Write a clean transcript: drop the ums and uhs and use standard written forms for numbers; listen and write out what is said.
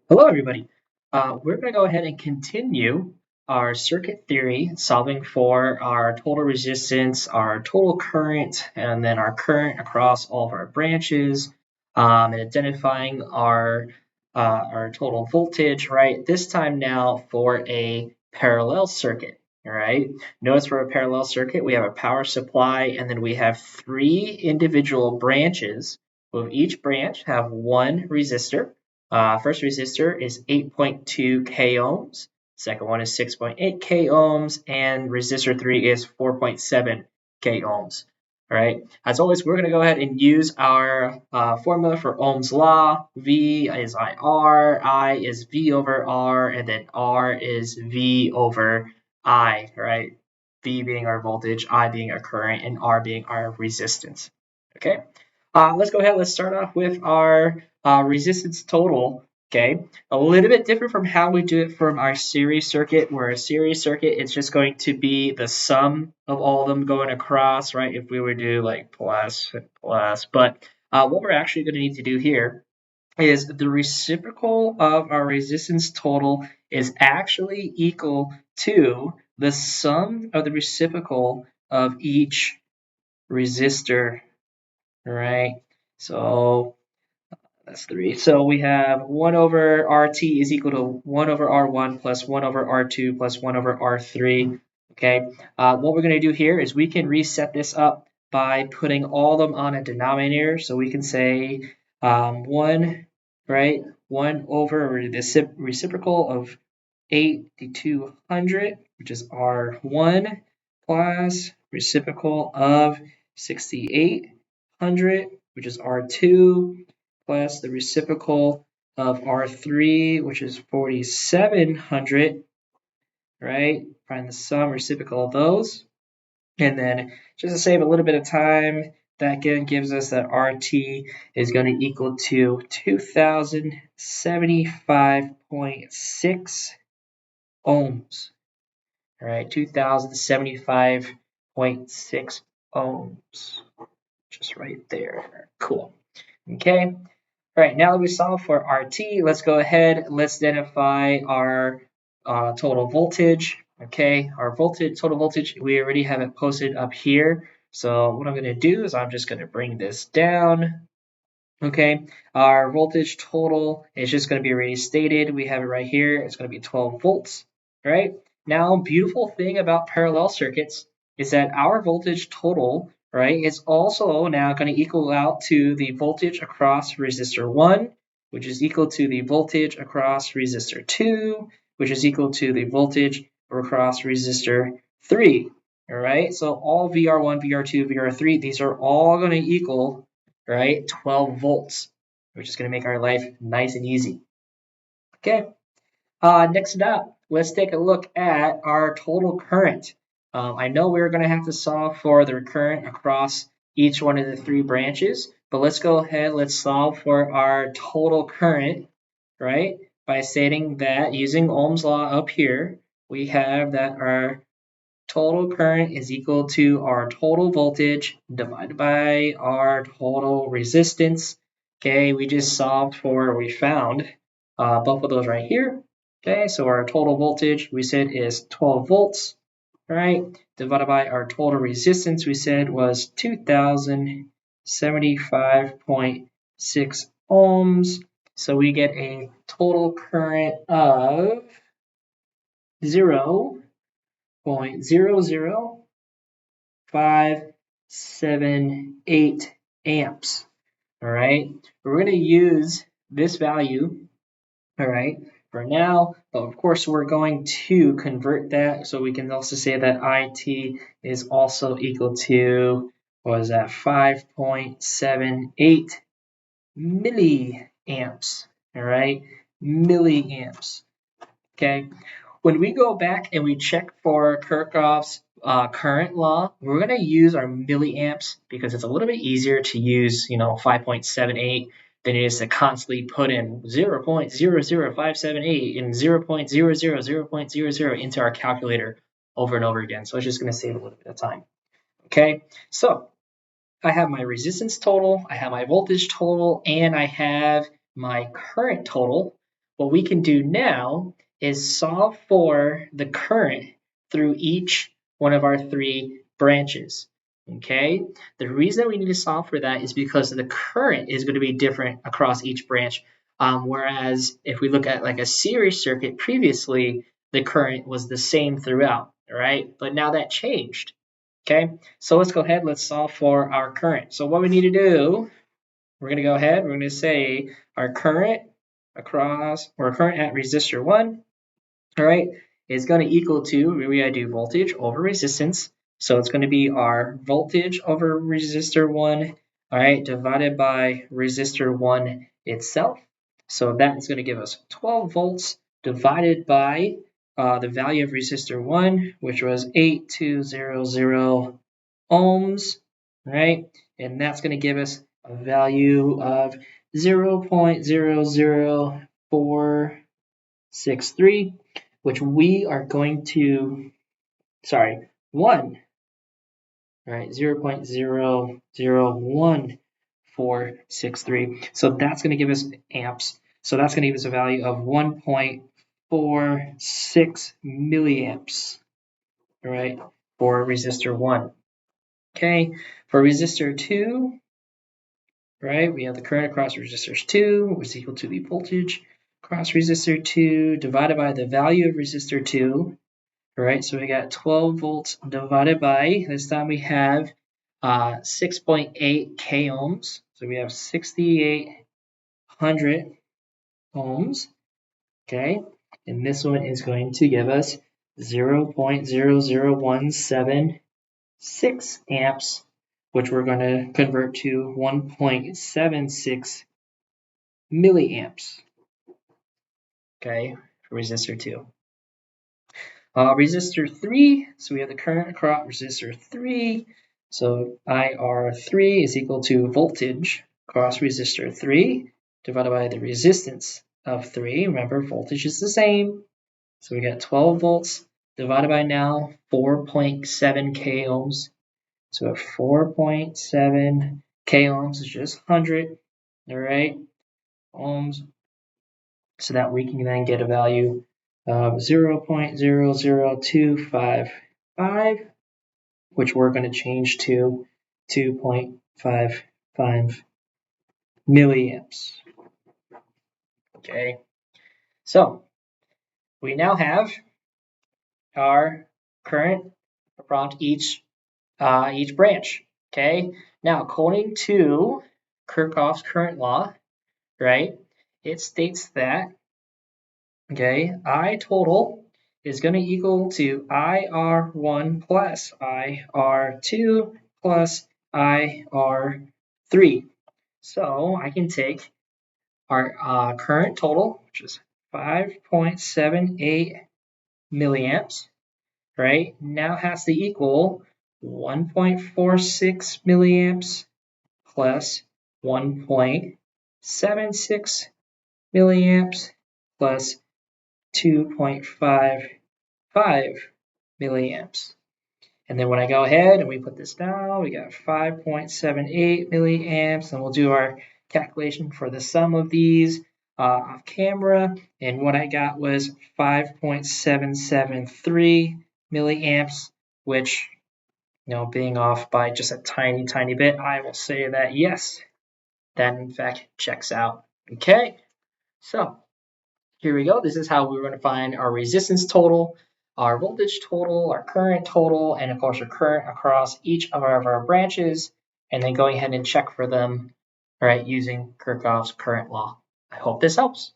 Hello, everybody. We're going to go ahead and continue our circuit theory, solving for our total resistance, our total current, and then our current across all of our branches, and identifying our total voltage. Right, this time now for a parallel circuit. All right. Notice for a parallel circuit, we have a power supply, and then we have three individual branches. With each branch have one resistor. First resistor is 8.2 k ohms. Second one is 6.8 k ohms, and resistor 3 is 4.7 k ohms. All right. As always, we're going to go ahead and use our formula for Ohm's law. V is IR, I is V over R, and then R is V over I. Right. V being our voltage, I being our current, and R being our resistance. Okay. Let's go ahead. Let's start off with our resistance total. Okay, a little bit different from how we do it from our series circuit, where a series circuit it's just going to be the sum of all of them going across, right? If we were to do like plus and plus, but what we're actually going to need to do here is the reciprocal of our resistance total is actually equal to the sum of the reciprocal of each resistor, right? So that's 3. So we have 1 over RT is equal to 1 over R1 plus 1 over R2 plus 1 over R3. Okay, what we're going to do here is we can reset this up by putting all of them on a denominator. So we can say 1, right? 1 over the reciprocal of 8200, which is R1, plus reciprocal of 6800, which is R2, plus the reciprocal of R3, which is 4700, right? Find the sum reciprocal of those. And then just to save a little bit of time, that again gives us that RT is going to equal to 2075.6 ohms. All right, 2075.6 ohms. Just right there. Cool. Okay. All right, now that we solved for RT, let's go ahead. Let's identify our total voltage. Okay, our total voltage, we already have it posted up here. So what I'm going to do is I'm just going to bring this down. Okay, our voltage total is just going to be restated. We have it right here. It's going to be 12 volts, right? Now, beautiful thing about parallel circuits is that our voltage total, right, is also now going to equal out to the voltage across resistor 1, which is equal to the voltage across resistor 2, which is equal to the voltage across resistor 3. All right, so all VR1, VR2, VR3, these are all going to equal, right, 12 volts, which is going to make our life nice and easy. Okay, next up, let's take a look at our total current. I know we're going to have to solve for the current across each one of the three branches, but let's go ahead, let's solve for our total current, right, by stating that using Ohm's law up here, we have that our total current is equal to our total voltage divided by our total resistance. Okay, we just solved for, we found both of those right here. Okay, so our total voltage we said is 12 volts, right? Divided by our total resistance we said was 2075.6 ohms. So we get a total current of 0.00578 amps. All right, we're going to use this value, all right, for now, but of course we're going to convert that, so we can also say that IT is also equal to, what was that, 5.78 milliamps, all right, milliamps. Okay, when we go back and we check for Kirchhoff's current law, we're going to use our milliamps because it's a little bit easier to use, 5.78 than it is to constantly put in 0.00578 and 0.00 into our calculator over and over again. So it's just going to save a little bit of time. Okay, so I have my resistance total, I have my voltage total, and I have my current total. what we can do now is solve for the current through each one of our 3 branches. Okay, the reason we need to solve for that is because the current is going to be different across each branch. Whereas if we look at like a series circuit previously, the current was the same throughout, all right? But now that changed. Okay, so let's go ahead, let's solve for our current. So what we need to do, we're going to go ahead, we're going to say our current across, or current at resistor 1, all right, is going to equal to, we got to do voltage over resistance. So it's going to be our voltage over resistor 1, all right, divided by resistor 1 itself. So that is going to give us 12 volts divided by the value of resistor 1, which was 8200 ohms, right? And that's going to give us a value of 0.00463, which we are going to, 1, right, 0.001463. So that's going to give us amps. So that's going to give us a value of 1.46 milliamps, right, for resistor 1. Okay, for resistor 2, right, we have the current across resistors 2, which is equal to the voltage across resistor 2 divided by the value of resistor 2. All right, so we got 12 volts divided by, this time we have 6.8 k ohms. So we have 6,800 ohms. Okay, and this one is going to give us 0.00176 amps, which we're going to convert to 1.76 milliamps. Okay, for resistor 2. Resistor 3, so we have the current across resistor 3. So IR3 is equal to voltage across resistor 3 divided by the resistance of 3. Remember, voltage is the same. So we got 12 volts divided by now 4.7 k ohms. So 4.7 k ohms is just 100, all right, ohms. So that we can then get a value of 0.00255, which we're going to change to 2.55 milliamps. Okay, so we now have our current around each branch. Okay, now according to Kirchhoff's current law, right, it states that, okay, I total is going to equal to IR1 plus IR2 plus IR3. So I can take our current total, which is 5.78 milliamps, right, now has to equal 1.46 milliamps plus 1.76 milliamps plus 2.55 milliamps. And then when I go ahead and we put this down, we got 5.78 milliamps, and we'll do our calculation for the sum of these off camera. And what I got was 5.773 milliamps, which, being off by just a tiny, tiny bit, I will say that yes, that in fact checks out. Okay, so here we go. This is how we're going to find our resistance total, our voltage total, our current total, and of course our current across each of our branches, and then going ahead and check for them, all right, using Kirchhoff's current law. I hope this helps.